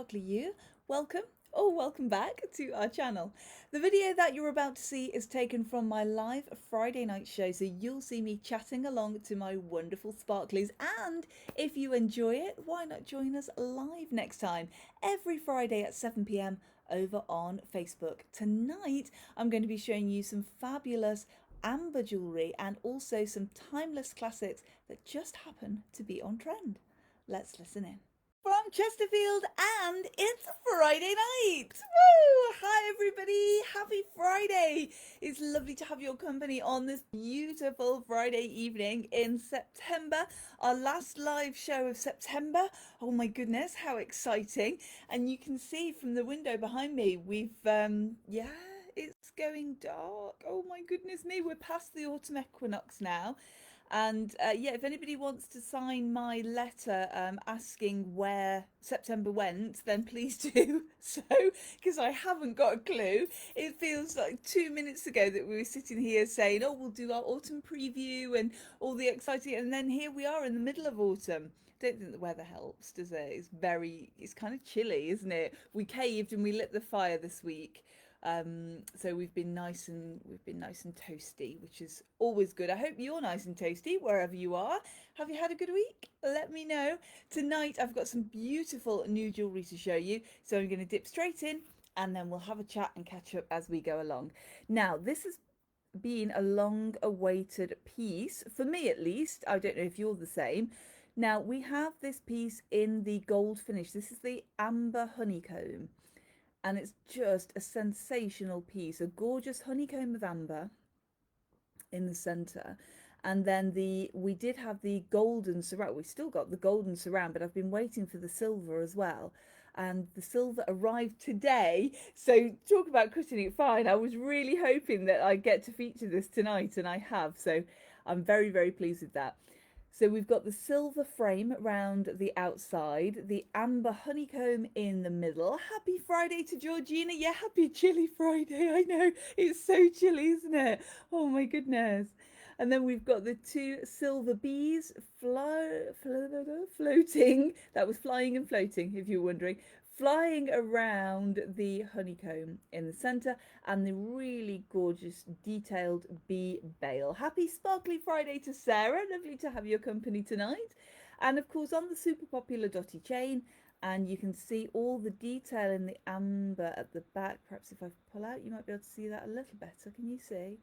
Sparkly you. Welcome or welcome back to our channel. The video that you're about to see is taken from my live Friday night show, so you'll see me chatting along to my wonderful Sparklies. And if you enjoy it, why not join us live next time, every Friday at 7 p.m. over on Facebook. Tonight, I'm going to be showing you some fabulous amber jewellery and also some timeless classics that just happen to be on trend. Let's listen in. From Chesterfield, and it's Friday night. Woo! Hi everybody, happy Friday. It's lovely to have your company on this beautiful Friday evening in September, our last live show of September. Oh my goodness, how exciting. And you can see from the window behind me, yeah, it's going dark. Oh my goodness me, we're past the autumn equinox now. And yeah, if anybody wants to sign my letter asking where September went, then please do so, because I haven't got a clue. It feels like 2 minutes ago that we were sitting here saying, oh, we'll do our autumn preview and all the exciting, and then here we are in the middle of autumn. Don't think the weather helps, does it? It's kind of chilly, isn't it? We caved and we lit the fire this week. So we've been nice and toasty, which is always good. I hope you're nice and toasty wherever you are. Have you had a good week? Let me know. Tonight I've got some beautiful new jewellery to show you, so I'm going to dip straight in and then we'll have a chat and catch up as we go along. Now, this has been a long awaited piece, for me at least. I don't know if you're the same. Now, we have this piece in the gold finish. This is the Amber Honeycomb, and it's just a sensational piece, a gorgeous honeycomb of amber in the center. And then we did have the golden surround. We still got the golden surround, but I've been waiting for the silver as well, and the silver arrived today. So talk about cutting it fine. I was really hoping that I'd get to feature this tonight, and I have, so I'm very, very pleased with that. So we've got the silver frame around the outside, the amber honeycomb in the middle. Happy Friday to Georgina. Yeah, happy chilly Friday. I know, it's so chilly, isn't it? Oh my goodness. And then we've got the two silver bees floating. That was flying and floating, if you're wondering, flying around the honeycomb in the center, and the really gorgeous detailed bee bail. Happy sparkly Friday to Sarah. Lovely to have your company tonight. And of course on the super popular dotty chain, and you can see all the detail in the amber at the back. Perhaps if I pull out, you might be able to see that a little better. Can you see?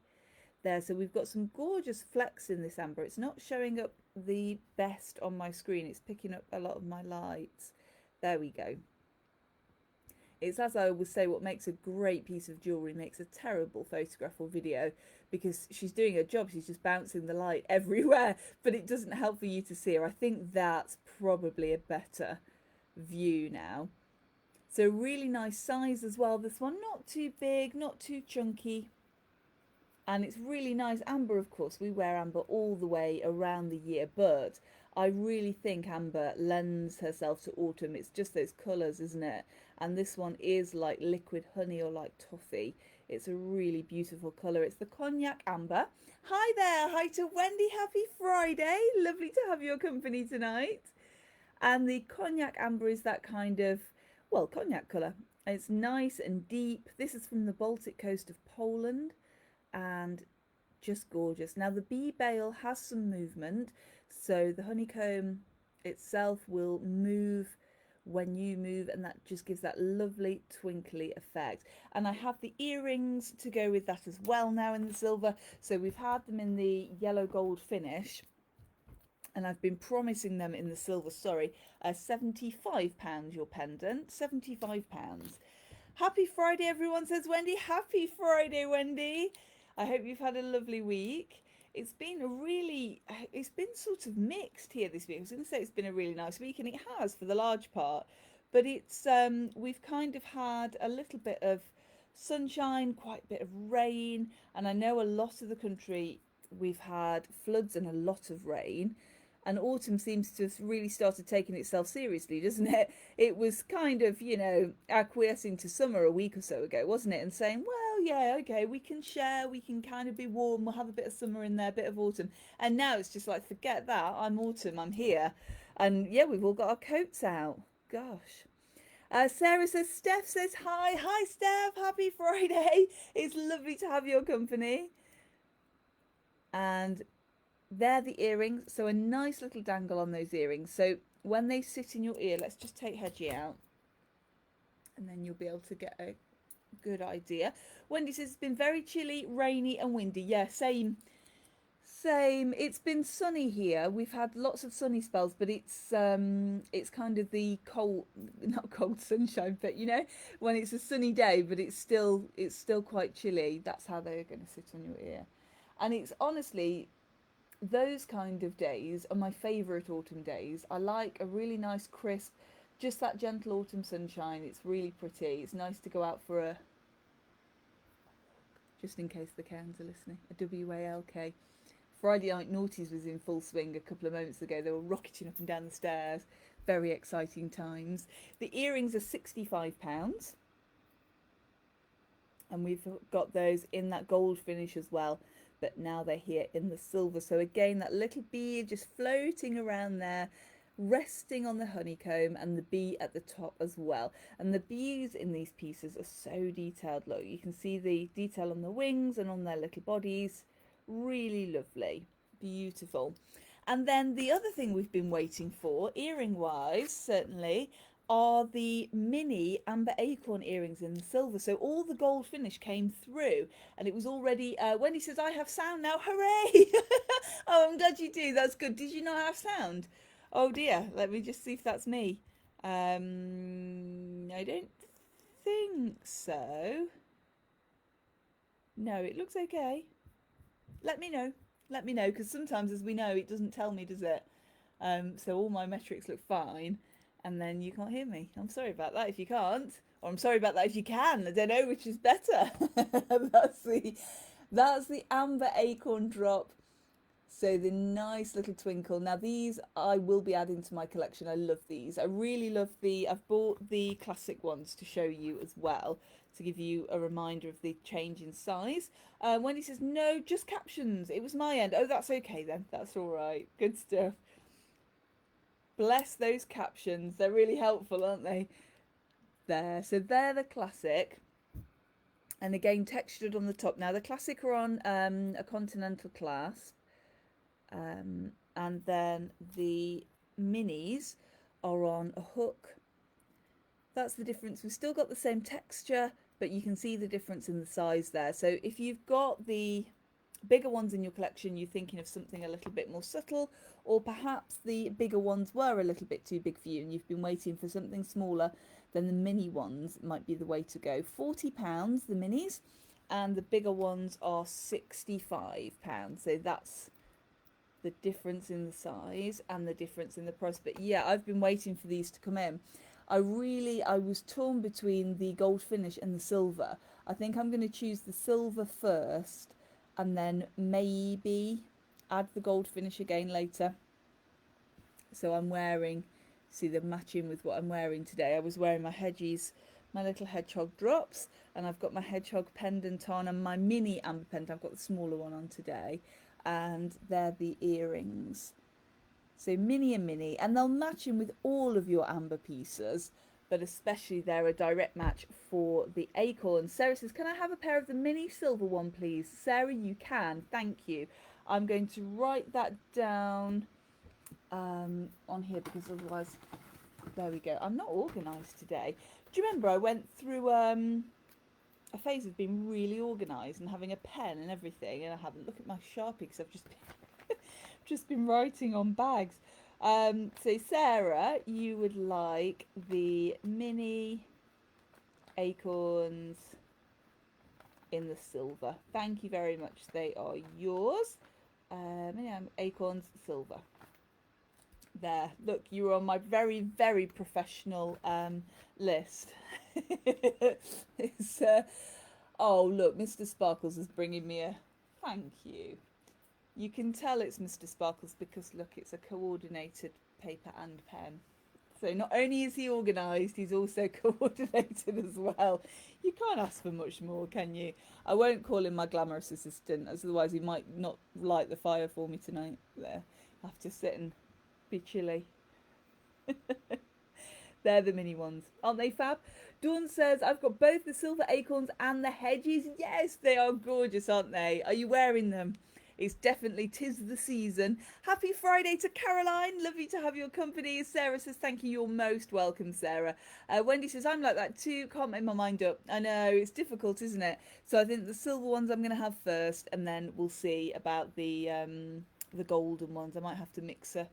There, so we've got some gorgeous flecks in this amber. It's not showing up the best on my screen. It's picking up a lot of my lights. There we go. It's, as I always say, what makes a great piece of jewellery makes a terrible photograph or video, because she's doing her job. She's just bouncing the light everywhere, but it doesn't help for you to see her. I think that's probably a better view now. So really nice size as well. This one, not too big, not too chunky. And it's really nice. Amber, of course, we wear amber all the way around the year, but I really think amber lends herself to autumn. It's just those colours, isn't it? And this one is like liquid honey or like toffee. It's a really beautiful colour. It's the cognac amber. Hi there. Hi to Wendy. Happy Friday. Lovely to have your company tonight. And the cognac amber is that kind of, well, cognac colour. It's nice and deep. This is from the Baltic coast of Poland, and just gorgeous. Now the bee bail has some movement, so the honeycomb itself will move when you move, and that just gives that lovely twinkly effect. And I have the earrings to go with that as well now in the silver. So we've had them in the yellow gold finish, and I've been promising them in the silver. Sorry, £75 your pendant, £75. Happy Friday everyone, says Wendy. Happy Friday, Wendy. I hope you've had a lovely week. It's been sort of mixed here this week. I was going to say it's been a really nice week, and it has for the large part, but it's we've kind of had a little bit of sunshine, quite a bit of rain, and I know a lot of the country we've had floods and a lot of rain. And autumn seems to have really started taking itself seriously, doesn't it? It was kind of, acquiescing to summer a week or so ago, wasn't it? And saying, well, yeah, okay, we can share, we can kind of be warm, we'll have a bit of summer in there, a bit of autumn. And now it's just like, forget that, I'm autumn, I'm here. And yeah, we've all got our coats out. Gosh. Sarah says, Steph says hi. Hi, Steph. Happy Friday. It's lovely to have your company. And they're the earrings. So a nice little dangle on those earrings. So when they sit in your ear, let's just take Hedgie out. And then you'll be able to get a good idea. Wendy says, it's been very chilly, rainy and windy. Yeah, same. Same. It's been sunny here. We've had lots of sunny spells, but it's kind of the cold, not cold sunshine, but you know, when it's a sunny day, but it's still quite chilly. That's how they're going to sit on your ear. And it's honestly those kind of days are my favourite autumn days. I like a really nice crisp, just that gentle autumn sunshine. It's really pretty. It's nice to go out for a, just in case the Cairns are listening, a WALK. Friday Night Naughties was in full swing a couple of moments ago. They were rocketing up and down the stairs. Very exciting times. The earrings are £65. And we've got those in that gold finish as well. But now they're here in the silver. So again, that little bead just floating around there, resting on the honeycomb, and the bee at the top as well. And the bees in these pieces are so detailed. Look, you can see the detail on the wings and on their little bodies. Really lovely, beautiful. And then the other thing we've been waiting for, earring wise, certainly, are the mini amber acorn earrings in the silver. So all the gold finish came through, and it was already, Wendy says, I have sound now, hooray. Oh, I'm glad you do, that's good. Did you not have sound? Oh dear, let me just see if that's me. I don't think so. No, it looks okay. Let me know. Let me know, because sometimes, as we know, it doesn't tell me, does it? So all my metrics look fine, and then you can't hear me. I'm sorry about that if you can't, or I'm sorry about that if you can. I don't know which is better. that's the amber acorn drop. So the nice little twinkle. Now these I will be adding to my collection. I love these. I really love I've bought the classic ones to show you as well, to give you a reminder of the change in size. Wendy says, no, just captions. It was my end. Oh, that's okay then. That's all right. Good stuff. Bless those captions. They're really helpful, aren't they? There. So they're the classic. And again, textured on the top. Now the classic are on a continental clasp. And then the minis are on a hook. That's the difference. We've still got the same texture, but you can see the difference in the size there. So if you've got the bigger ones in your collection, you're thinking of something a little bit more subtle, or perhaps the bigger ones were a little bit too big for you and you've been waiting for something smaller, then the mini ones might be the way to go. £40 the minis, and the bigger ones are £65. So that's the difference in the size and the difference in the price. But yeah, I've been waiting for these to come in. I was torn between the gold finish and the silver. I think I'm going to choose the silver first, and then maybe add the gold finish again later. So I'm wearing, see, they're matching with what I'm wearing today. I was wearing my my little hedgehog drops, and I've got my hedgehog pendant on, and my mini amber pendant. I've got the smaller one on today, and they're the earrings. So mini and mini, and they'll match in with all of your amber pieces, but especially they're a direct match for the acorn. Sarah says, can I have a pair of the mini silver one, please? Sarah, you can. Thank you. I'm going to write that down on here, because otherwise, there we go. I'm not organised today. Do you remember I went through a phase of being really organised and having a pen and everything, and I haven't. Look at my Sharpie, because I've just been writing on bags. So Sarah, you would like the mini acorns in the silver. Thank you very much. They are yours. Mini acorns silver. There, look, you were on my very, very professional list. It's, oh, look, Mr. Sparkles is bringing me a thank you. You can tell it's Mr. Sparkles because, look, it's a coordinated paper and pen. So not only is he organised, he's also coordinated as well. You can't ask for much more, can you? I won't call him my glamorous assistant, as otherwise he might not light the fire for me tonight. There, I have to sit and be chilly. They're the mini ones. Aren't they fab? Dawn says, I've got both the silver acorns and the hedges. Yes, they are gorgeous, aren't they? Are you wearing them? It's definitely 'tis the season. Happy Friday to Caroline. Lovely to have your company. Sarah says, thank you. You're most welcome, Sarah. Wendy says, I'm like that too. Can't make my mind up. I know, it's difficult, isn't it? So I think the silver ones I'm going to have first, and then we'll see about the golden ones. I might have to mix a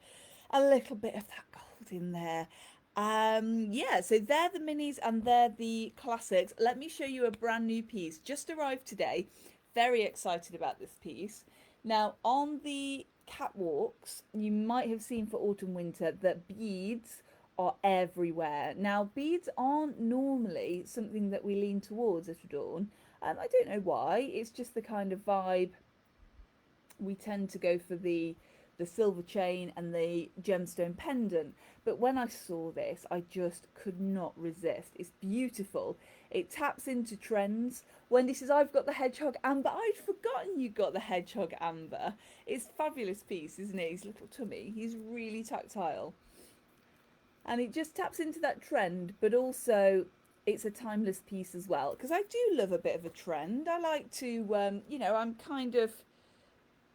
little bit of that gold in there. Yeah, so they're the minis and they're the classics. Let me show you a brand new piece. Just arrived today. Very excited about this piece. Now, on the catwalks, you might have seen for autumn winter that beads are everywhere. Now, beads aren't normally something that we lean towards at Dawn. I don't know why. It's just the kind of vibe we tend to go for the silver chain and the gemstone pendant. But when I saw this, I just could not resist. It's beautiful. It taps into trends. Wendy says, I've got the hedgehog amber. I'd forgotten you got the hedgehog amber. It's a fabulous piece, isn't it? His little tummy. He's really tactile. And it just taps into that trend, but also it's a timeless piece as well. Because I do love a bit of a trend. I like to, I'm kind of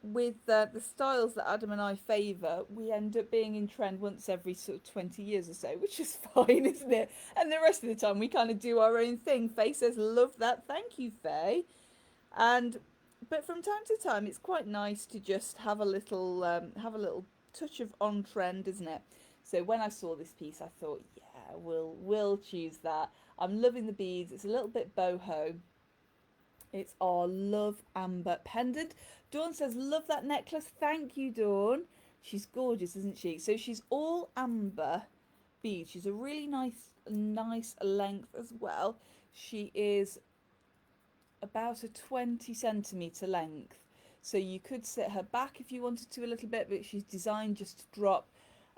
with the styles that Adam and I favour, we end up being in trend once every sort of 20 years or so, which is fine, isn't it? And the rest of the time we kind of do our own thing. Faye says, love that. Thank you, Faye. But from time to time, it's quite nice to just have a little touch of on trend, isn't it? So when I saw this piece, I thought, yeah, we'll choose that. I'm loving the beads. It's a little bit boho. It's our Love Amber pendant. Dawn says, love that necklace. Thank you, Dawn. She's gorgeous, isn't she? So she's all amber beads. She's a really nice length as well. She is about a 20 centimetre length. So you could sit her back if you wanted to a little bit, but she's designed just to drop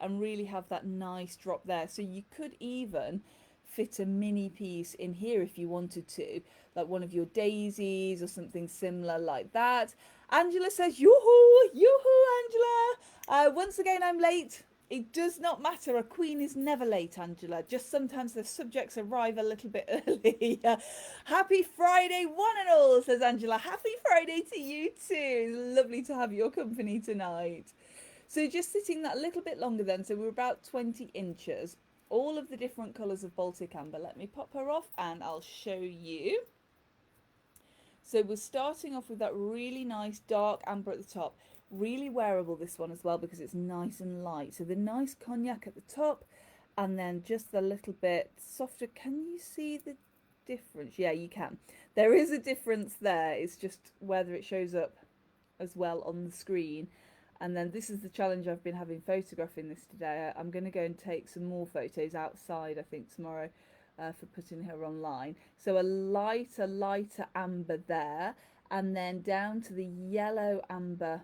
and really have that nice drop there. So you could even fit a mini piece in here if you wanted to, like one of your daisies or something similar like that. Angela says, yoo-hoo, yoo-hoo, Angela. Once again, I'm late. It does not matter. A queen is never late, Angela. Just sometimes the subjects arrive a little bit early. Happy Friday, one and all, says Angela. Happy Friday to you too. Lovely to have your company tonight. So just sitting that little bit longer then. So we're about 20 inches. All of the different colours of Baltic Amber. Let me pop her off and I'll show you. So we're starting off with that really nice dark amber at the top. Really wearable, this one as well, because it's nice and light. So the nice cognac at the top and then just a little bit softer. Can you see the difference? Yeah, you can. There is a difference there. It's just whether it shows up as well on the screen. And then this is the challenge I've been having photographing this today. I'm going to go and take some more photos outside, I think, tomorrow for putting her online. So a lighter amber there, and then down to the yellow amber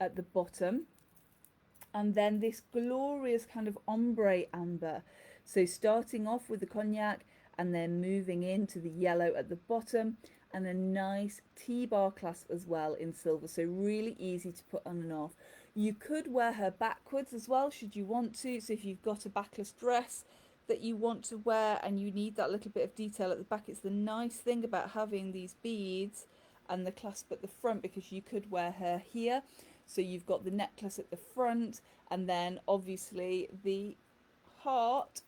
at the bottom. And then this glorious kind of ombre amber. So starting off with the cognac and then moving into the yellow at the bottom. And a nice T-bar clasp as well in silver, so really easy to put on and off. You could wear her backwards as well should you want to. So if you've got a backless dress that you want to wear and you need that little bit of detail at the back, it's the nice thing about having these beads and the clasp at the front, because you could wear her here. So you've got the necklace at the front, and then obviously the heart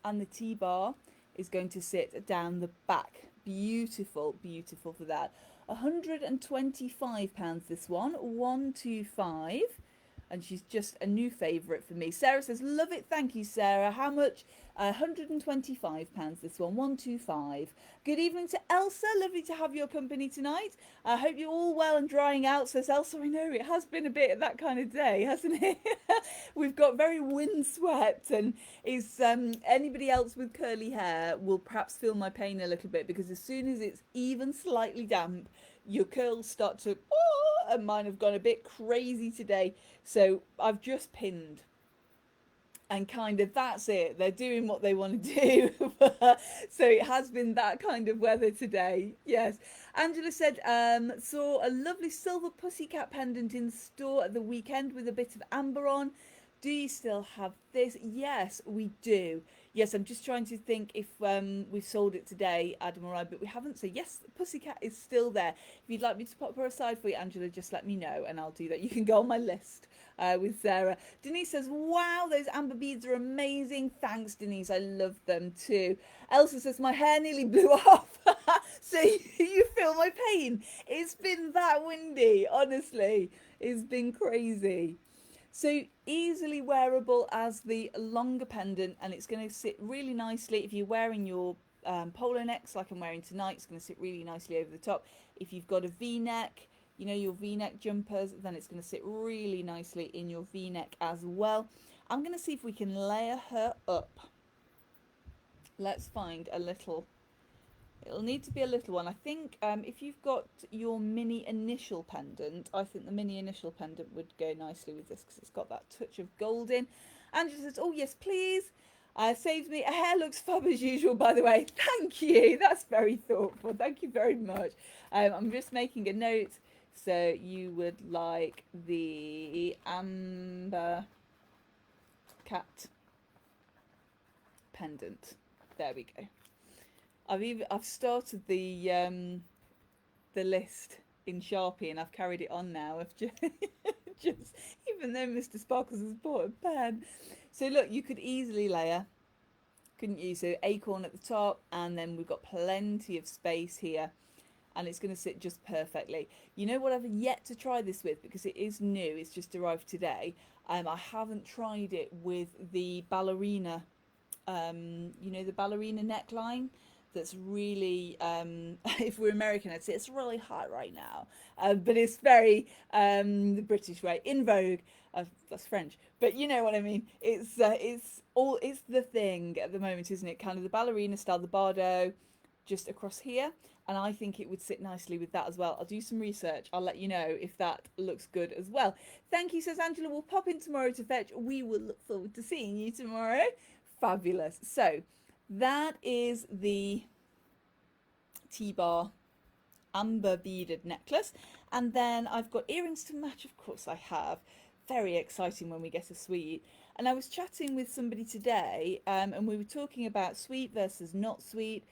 and the T-bar is going to sit down the back. Beautiful, beautiful for that. £125 this one, 125, and she's just a new favourite for me. Sarah says, love it, thank you, Sarah. How much? £125 this one, 125. Good evening to Elsa, lovely to have your company tonight. I hope you're all well and drying out, says Elsa. I know it has been a bit of that kind of day, hasn't it? We've got very windswept, and is anybody else with curly hair will perhaps feel my pain a little bit, because as soon as it's even slightly damp, your curls start to, oh, and mine have gone a bit crazy today. So I've just pinned. And kind of that's it. They're doing what they want to do. So it has been that kind of weather today. Yes. Angela said, saw a lovely silver pussycat pendant in store at the weekend with a bit of amber on. Do you still have this? Yes, we do. Yes, I'm just trying to think if we've sold it today, Adam or I, but we haven't. So yes, the Pussycat is still there. If you'd like me to pop her aside for you, Angela, just let me know and I'll do that. You can go on my list with Sarah. Denise says, wow, those amber beads are amazing. Thanks, Denise. I love them too. Elsa says, my hair nearly blew off. So you feel my pain. It's been that windy, honestly. It's been crazy. So easily wearable as the longer pendant, and it's going to sit really nicely if you're wearing your polo necks like I'm wearing tonight. It's going to sit really nicely over the top. If you've got a v-neck, you know, your v-neck jumpers, then it's going to sit really nicely in your v-neck as well. I'm going to see if we can layer her up. Let's find a little. It'll need to be a little one. I think if you've got your mini initial pendant, I think the mini initial pendant would go nicely with this because it's got that touch of gold in. Angela says, oh, yes, please. Saves me. Her hair looks fab as usual, by the way. Thank you. That's very thoughtful. Thank you very much. I'm just making a note. So you would like the amber cat pendant. There we go. I've started the list in Sharpie and I've carried it on now. I've just even though Mr. Sparkles has bought a pen. So look, you could easily layer, couldn't you? So Acorn at the top, and then we've got plenty of space here, and it's going to sit just perfectly. You know what I've yet to try this with because it is new. It's just arrived today. I haven't tried it with the ballerina. You know, the ballerina neckline. That's really if we're American I'd say it's really hot right now, but it's very the British way, in vogue. That's French, but you know what I mean. It's the thing at the moment, isn't it? Kind of the ballerina style, the bardo just across here, and I think it would sit nicely with that as well. I'll do some research, I'll let you know if that looks good as well. Thank you, says Angela. We'll pop in tomorrow to fetch. We will look forward to seeing you tomorrow. Fabulous. So that is the T-bar amber beaded necklace, and then I've got earrings to match. Of course I have. Very exciting when we get a suite. And I was chatting with somebody today, and we were talking about sweet versus not sweet.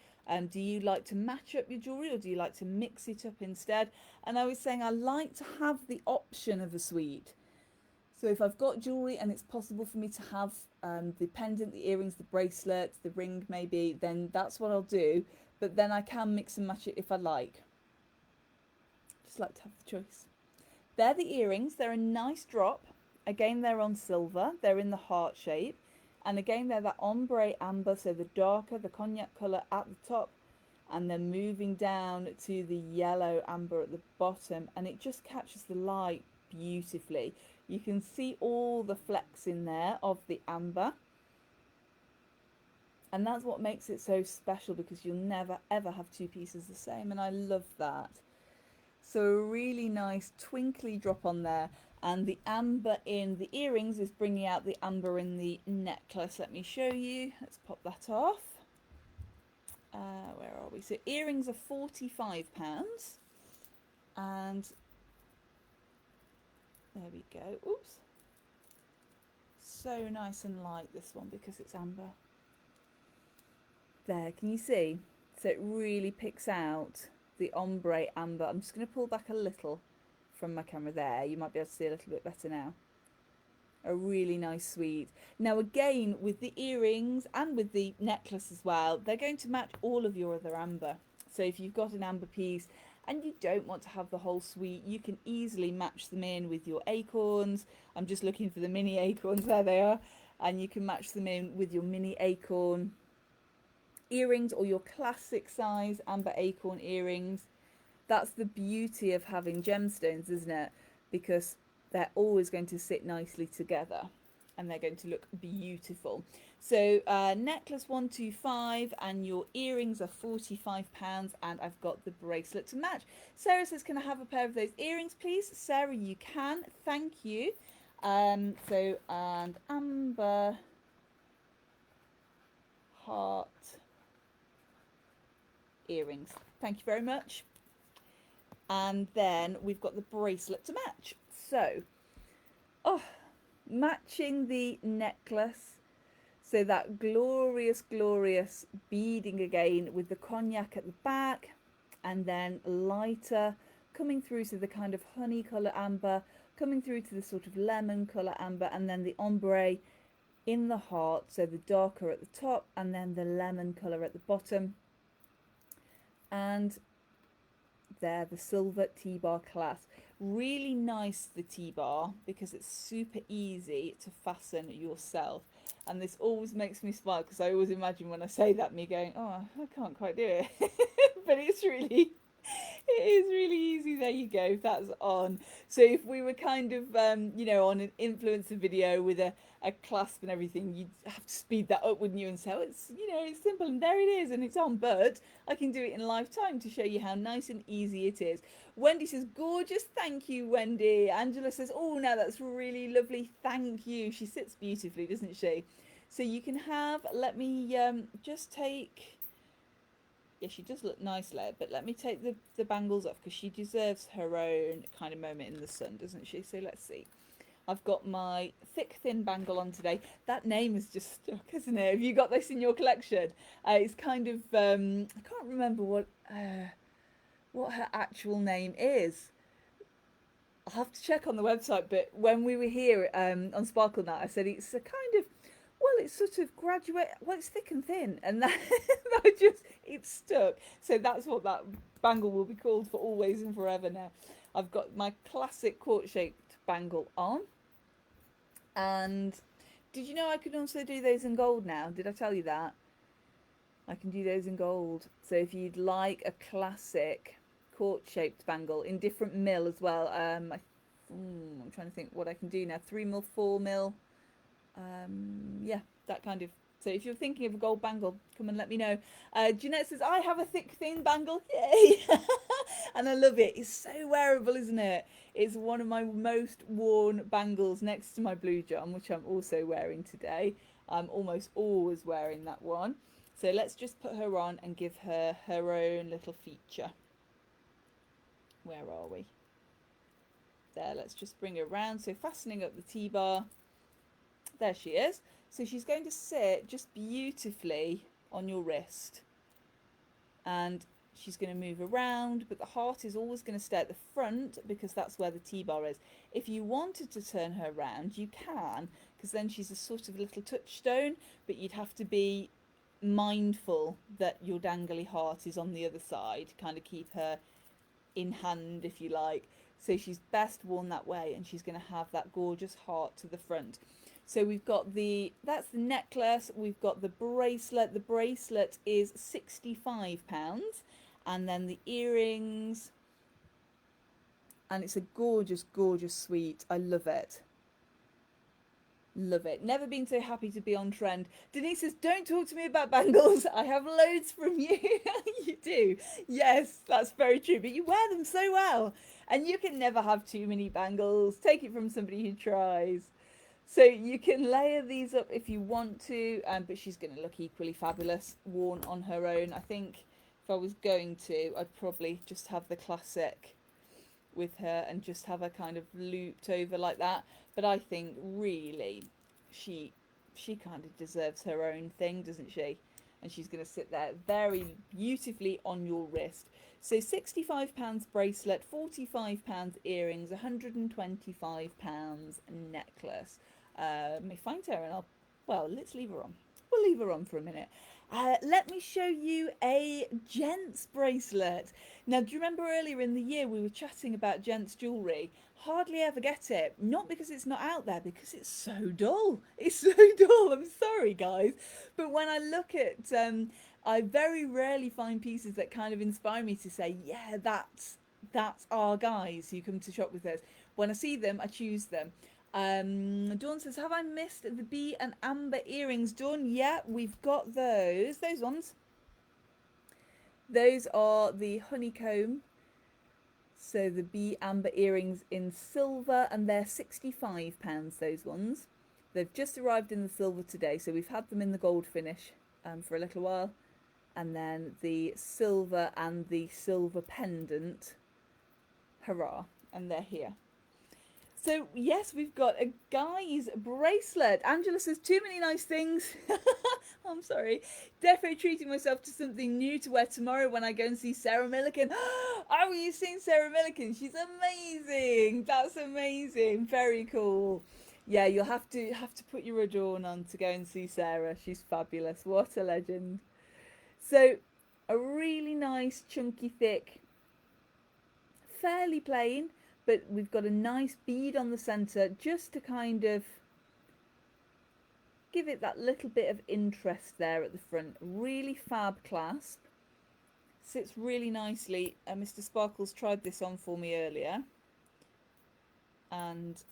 Do you like to match up your jewellery or do you like to mix it up instead? And I was saying I like to have the option of a suite. So if I've got jewellery and it's possible for me to have the pendant, the earrings, the bracelet, the ring maybe, then that's what I'll do. But then I can mix and match it if I like. Just like to have the choice. They're the earrings. They're a nice drop. Again, they're on silver. They're in the heart shape. And again, they're that ombre amber, so the darker, the cognac colour at the top. And then moving down to the yellow amber at the bottom. And it just catches the light beautifully. You can see all the flecks in there of the amber. And that's what makes it so special, because you'll never ever have two pieces the same, and I love that. So a really nice twinkly drop on there, and the amber in the earrings is bringing out the amber in the necklace. Let me show you. Let's pop that off. Where are we? So earrings are £45, and there we go. Oops. So nice and light, this one, because it's amber. There, can you see? So it really picks out the ombre amber. I'm just going to pull back a little from my camera there. You might be able to see a little bit better now. A really nice suite. Now again, with the earrings and with the necklace as well, they're going to match all of your other amber. So if you've got an amber piece and you don't want to have the whole suite, you can easily match them in with your acorns. I'm just looking for the mini acorns. There they are. And you can match them in with your mini acorn earrings or your classic size amber acorn earrings. That's the beauty of having gemstones, isn't it? Because they're always going to sit nicely together and they're going to look beautiful. So necklace 125 and your earrings are £45, and I've got the bracelet to match. Sarah says, can I have a pair of those earrings please? Sarah, you can, thank you. And amber heart earrings, thank you very much. And then we've got the bracelet to match. So matching the necklace. So that glorious, glorious beading again with the cognac at the back, and then lighter coming through to the kind of honey colour amber, coming through to the sort of lemon colour amber, and then the ombre in the heart, so the darker at the top and then the lemon colour at the bottom. And there, the silver T-bar clasp. Really nice, the T-bar, because it's super easy to fasten yourself. And this always makes me smile, because I always imagine when I say that me going, oh, I can't quite do it. But it's really, it is really easy. There you go, that's on. So if we were kind of you know, on an influencer video with a clasp and everything, you'd have to speed that up, wouldn't you, and say, oh, it's, you know, it's simple and there it is and it's on. But I can do it in lifetime to show you how nice and easy it is. Wendy says, gorgeous, thank you, Wendy. Angela says, oh, now that's really lovely, thank you. She sits beautifully, doesn't she? So you can have, let me just take, yeah, she does look nice there, but let me take the bangles off, because she deserves her own kind of moment in the sun, doesn't she? So let's see. I've got my thick, thin bangle on today. That name is just stuck, isn't it? Have you got this in your collection? It's kind of, I can't remember what her actual name is. I'll have to check on the website, but when we were here on Sparkle Night, I said it's a kind of, well, it's sort of graduate, well, it's thick and thin, and that just, it's stuck. So that's what that bangle will be called for always and forever now. I've got my classic quart-shaped bangle on. And did you know I could also do those in gold now? Did I tell you that? I can do those in gold. So if you'd like a classic quart-shaped bangle in different mil as well. I'm trying to think what I can do now. 3mm, 4mm. Yeah, that kind of. So if you're thinking of a gold bangle, come and let me know. Jeanette says, I have a thick, thin bangle. Yay! And I love it. It's so wearable, isn't it? It's one of my most worn bangles next to my blue John, which I'm also wearing today. I'm almost always wearing that one. So let's just put her on and give her her own little feature. Where are we? There, let's just bring her around. So fastening up the T-bar. There she is. So she's going to sit just beautifully on your wrist. And she's going to move around, but the heart is always going to stay at the front, because that's where the T-bar is. If you wanted to turn her around, you can, because then she's a sort of little touchstone, but you'd have to be mindful that your dangly heart is on the other side, kind of keep her in hand, if you like. So she's best worn that way, and she's going to have that gorgeous heart to the front. So we've got that's the necklace, we've got the bracelet. The bracelet is £65, and then the earrings, and it's a gorgeous, gorgeous suite. I love it. Love it. Never been so happy to be on trend. Denise says, don't talk to me about bangles. I have loads from you. You do. Yes, that's very true. But you wear them so well. And you can never have too many bangles. Take it from somebody who tries. So you can layer these up if you want to, but she's going to look equally fabulous worn on her own. I think if I was going to, I'd probably just have the classic with her and just have her kind of looped over like that. But I think really she kind of deserves her own thing, doesn't she? And she's going to sit there very beautifully on your wrist. So £65 bracelet, £45 earrings, £125 necklace. Let me find her and let's leave her on. We'll leave her on for a minute. Let me show you a gents bracelet. Now, do you remember earlier in the year we were chatting about gents jewellery? Hardly ever get it. Not because it's not out there, because it's so dull. It's so dull. I'm sorry, guys. But when I look at, I very rarely find pieces that kind of inspire me to say, yeah, that's our guys who come to shop with us. When I see them, I choose them. Dawn says, have I missed the bee and amber earrings? Dawn, yeah, we've got those ones. Those are the honeycomb, so the bee amber earrings in silver, and they're £65, those ones. They've just arrived in the silver today, so we've had them in the gold finish for a little while. And then the silver and the silver pendant, hurrah, and they're here. So yes, we've got a guy's bracelet. Angela says too many nice things. I'm sorry. Defo treating myself to something new to wear tomorrow when I go and see Sarah Millican. Oh, you seen Sarah Millican? She's amazing. That's amazing. Very cool. Yeah, you'll have to put your adorn on to go and see Sarah. She's fabulous. What a legend. So a really nice chunky thick, fairly plain, but we've got a nice bead on the center just to kind of give it that little bit of interest there at the front. Really fab clasp. Sits really nicely. Mr. Sparkles tried this on for me earlier, and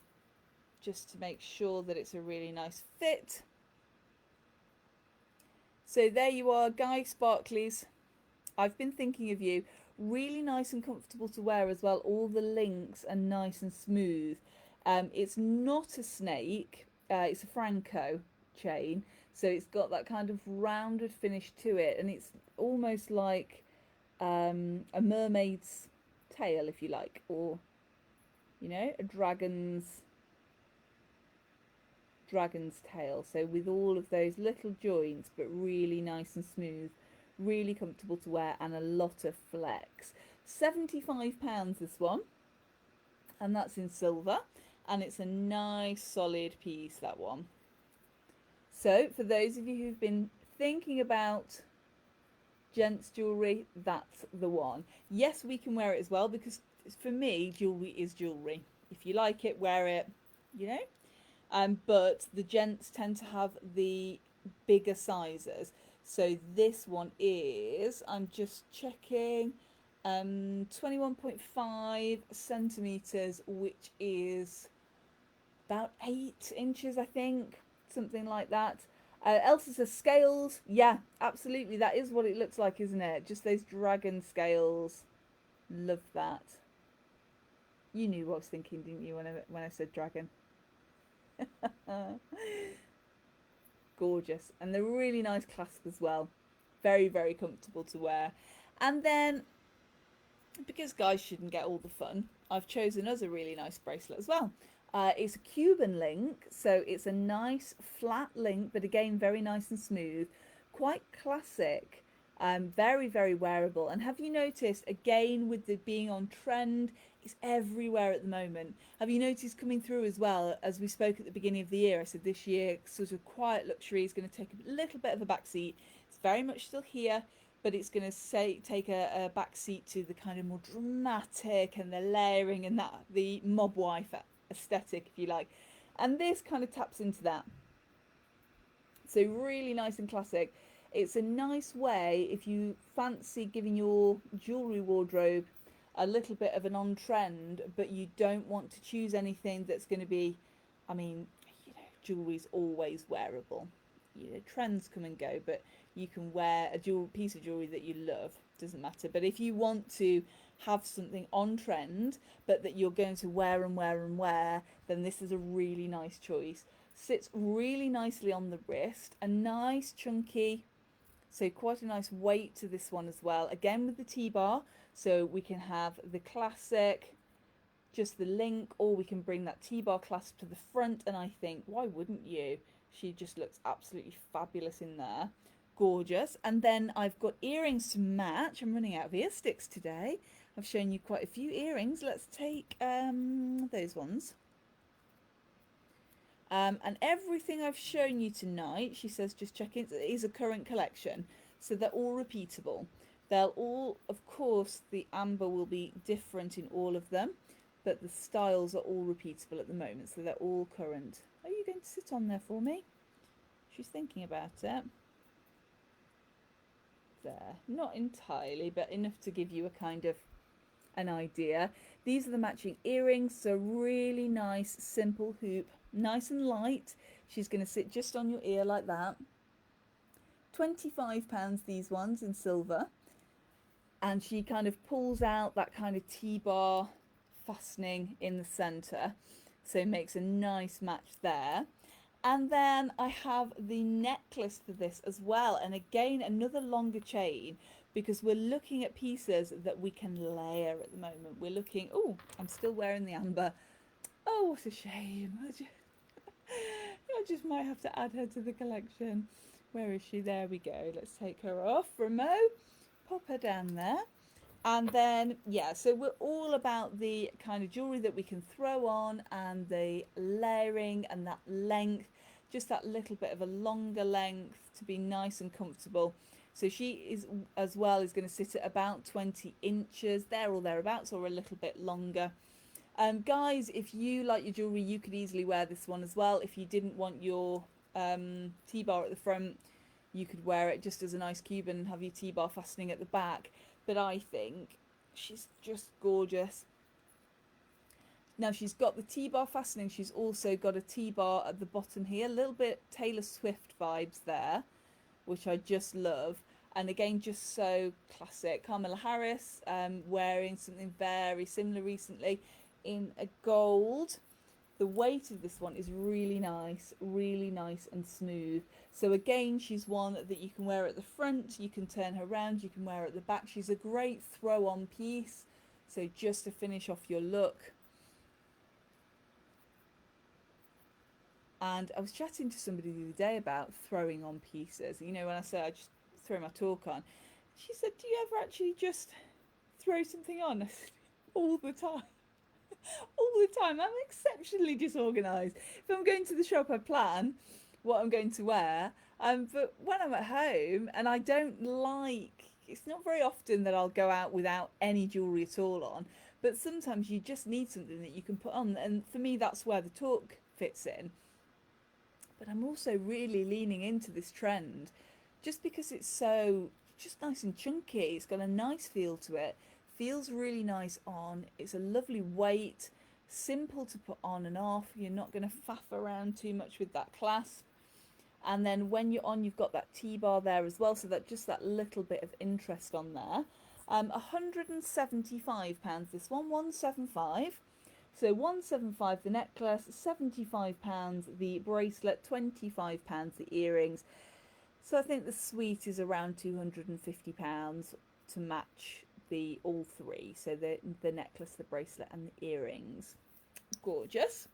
just to make sure that it's a really nice fit. So there you are, Guy Sparklies. I've been thinking of you. Really nice and comfortable to wear as well. All the links are nice and smooth. It's not a snake, it's a Franco chain, so it's got that kind of rounded finish to it, and it's almost like a mermaid's tail, if you like, or you know, a dragon's tail. So with all of those little joints, but really nice and smooth, really comfortable to wear, and a lot of flex. £75 this one, and that's in silver, and it's a nice solid piece, that one. So for those of you who've been thinking about gents jewellery, that's the one. Yes, we can wear it as well, because for me, jewellery is jewellery. If you like it, wear it, you know. But the gents tend to have the bigger sizes. So this one is, I'm just checking, 21.5 centimetres, which is about 8 inches, I think, something like that. Elsa says scales. Yeah, absolutely. That is what it looks like, isn't it? Just those dragon scales. Love that. You knew what I was thinking, didn't you, when I said dragon? Gorgeous. And they're really nice clasp as well. Very, very comfortable to wear. And then, because guys shouldn't get all the fun, I've chosen us a really nice bracelet as well. It's a Cuban link, so it's a nice flat link, but again, very nice and smooth. Quite classic. Very, very wearable. And have you noticed, again, with the being on trend, it's everywhere at the moment. Have you noticed coming through as well, as we spoke at the beginning of the year, I said this year sort of quiet luxury is going to take a little bit of a back seat. It's very much still here, but it's going to take a back seat to the kind of more dramatic and the layering and that the mob wife aesthetic, if you like. And this kind of taps into that. So really nice and classic. It's a nice way if you fancy giving your jewellery wardrobe a little bit of an on-trend, but you don't want to choose anything that's going to be, I mean, you know, jewellery's always wearable. You know, trends come and go, but you can wear a piece of jewellery that you love, doesn't matter. But if you want to have something on trend, but that you're going to wear and wear and wear, then this is a really nice choice. Sits really nicely on the wrist, a nice chunky, so quite a nice weight to this one as well. Again with the T-bar, so we can have the classic, just the link, or we can bring that T-bar clasp to the front, and I think, why wouldn't you? She just looks absolutely fabulous in there. Gorgeous. And then I've got earrings to match. I'm running out of ear sticks today. I've shown you quite a few earrings. Let's take those ones. And everything I've shown you tonight, she says, just check it, is a current collection. So they're all repeatable. They'll all, of course, the amber will be different in all of them, but the styles are all repeatable at the moment. So they're all current. Are you going to sit on there for me? She's thinking about it. There. Not entirely, but enough to give you a kind of an idea. These are the matching earrings. So really nice, simple hoop. Nice and light. She's going to sit just on your ear like that. £25 these ones in silver. And she kind of pulls out that kind of T-bar fastening in the centre. So it makes a nice match there. And then I have the necklace for this as well. And again, another longer chain, because we're looking at pieces that we can layer at the moment. We're looking, oh, I'm still wearing the amber. Oh, what a shame. I just might have to add her to the collection. Where is she? There we go. Let's take her off. Remo, pop her down there. And then, yeah, so we're all about the kind of jewellery that we can throw on and the layering and that length, just that little bit of a longer length to be nice and comfortable. So she is, as well, is going to sit at about 20 inches there or thereabouts, or a little bit longer. Guys, if you like your jewellery, you could easily wear this one as well. If you didn't want your T-bar at the front, you could wear it just as a nice Cuban and have your T-bar fastening at the back. But I think she's just gorgeous. Now she's got the T-bar fastening. She's also got a T-bar at the bottom here. A little bit Taylor Swift vibes there, which I just love. And again, just so classic. Carmela Harris wearing something very similar recently in a gold. The weight of this one is really nice and smooth. So again, she's one that you can wear at the front, you can turn her around, you can wear her at the back. She's a great throw-on piece. So just to finish off your look. And I was chatting to somebody the other day about throwing on pieces. You know, when I say I just throw my talk on, she said, do you ever actually just throw something on? I said, all the time. All the time. I'm exceptionally disorganised. If I'm going to the shop, I plan what I'm going to wear. But when I'm at home, and I don't like, it's not very often that I'll go out without any jewellery at all on. But sometimes you just need something that you can put on. And for me, that's where the talk fits in. But I'm also really leaning into this trend just because it's so just nice and chunky. It's got a nice feel to it. Feels really nice on. It's a lovely weight, simple to put on and off. You're not going to faff around too much with that clasp. And then when you're on, you've got that T-bar there as well, so that just that little bit of interest on there. £175 this one, 175. So 175 the necklace, £75 the bracelet, £25 the earrings. So I think the suite is around £250 to match the all three. So the necklace, the bracelet and the earrings. Gorgeous.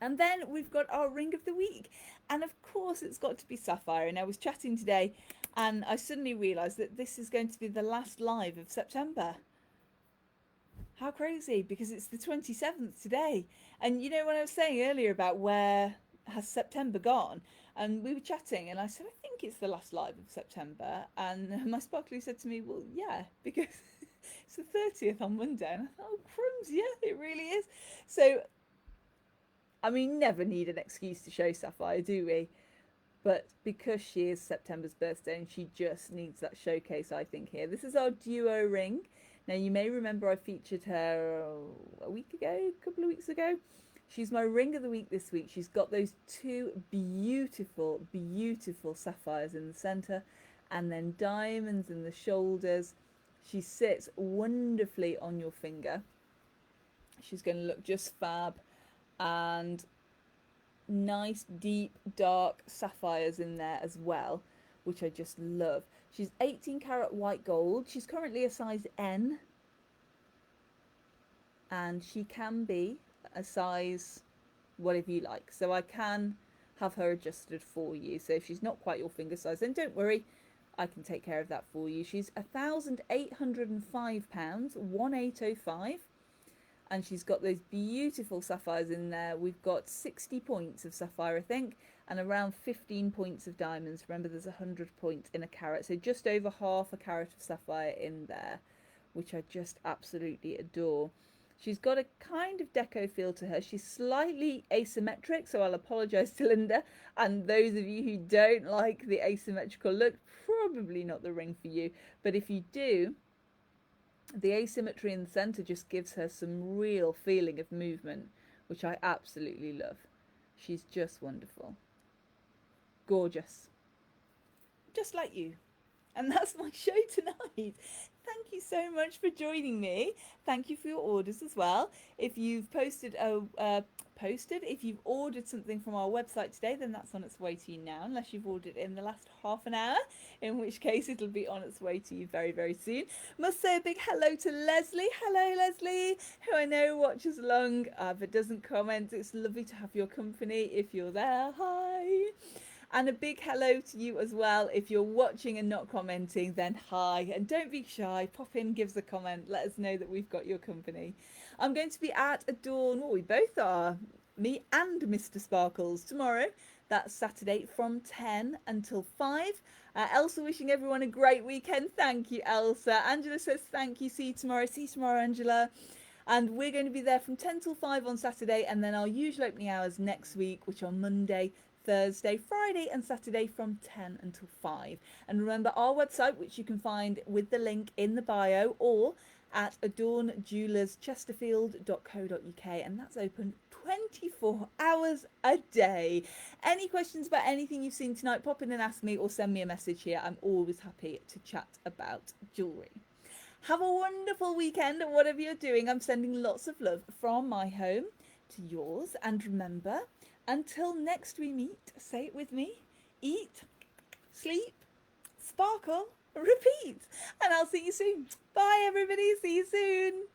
And then we've got our ring of the week. And of course it's got to be sapphire. And I was chatting today and I suddenly realised that this is going to be the last live of September. How crazy, because it's the 27th today. And you know, when I was saying earlier about where has September gone, and we were chatting and I said, I think it's the last live of September. And my sparkly said to me, well, yeah, because it's the 30th on Monday. And I thought, oh, crumbs, yeah, it really is. So, I mean, never need an excuse to show Sapphire, do we? But because she is September's birthday and she just needs that showcase, I think, here. This is our duo ring. Now, you may remember I featured her a week ago, a couple of weeks ago. She's my ring of the week this week. She's got those two beautiful, beautiful sapphires in the centre and then diamonds in the shoulders. She sits wonderfully on your finger. She's going to look just fab, and nice, deep, dark sapphires in there as well, which I just love. She's 18 karat white gold. She's currently a size N, and she can be a size whatever you like. So I can have her adjusted for you. So if she's not quite your finger size, then don't worry, I can take care of that for you. She's £1,805, 1805. And she's got those beautiful sapphires in there. We've got 60 points of sapphire, I think, and around 15 points of diamonds. Remember, there's 100 points in a carat, so just over half a carat of sapphire in there, which I just absolutely adore. She's got a kind of deco feel to her. She's slightly asymmetric, so I'll apologise to Linda. And those of you who don't like the asymmetrical look, probably not the ring for you. But if you do, the asymmetry in the centre just gives her some real feeling of movement, which I absolutely love. She's just wonderful. Gorgeous. Just like you. And that's my show tonight. Thank you so much for joining me. Thank you for your orders as well. If you've if you've ordered something from our website today, then that's on its way to you now, unless you've ordered in the last half an hour, in which case it'll be on its way to you very, very soon. Must say a big hello to Leslie. Hello, Leslie, who I know watches along but doesn't comment. It's lovely to have your company if you're there. Hi. And a big hello to you as well. If you're watching and not commenting, then hi. And don't be shy. Pop in, give us a comment. Let us know that we've got your company. I'm going to be at Adorn. Well, we both are. Me and Mr. Sparkles tomorrow. That's Saturday from 10 until 5. Elsa wishing everyone a great weekend. Thank you, Elsa. Angela says thank you. See you tomorrow. See you tomorrow, Angela. And we're going to be there from 10 till 5 on Saturday, and then our usual opening hours next week, which are Monday, Thursday, Friday and Saturday from 10 until 5. And remember our website, which you can find with the link in the bio or at adornjewellerschesterfield.co.uk, and that's open 24 hours a day. Any questions about anything you've seen tonight, pop in and ask me or send me a message here. I'm always happy to chat about jewellery. Have a wonderful weekend, and whatever you're doing, I'm sending lots of love from my home to yours. And remember, until next we meet, say it with me, eat, sleep, sparkle, repeat. And I'll see you soon. Bye, everybody. See you soon.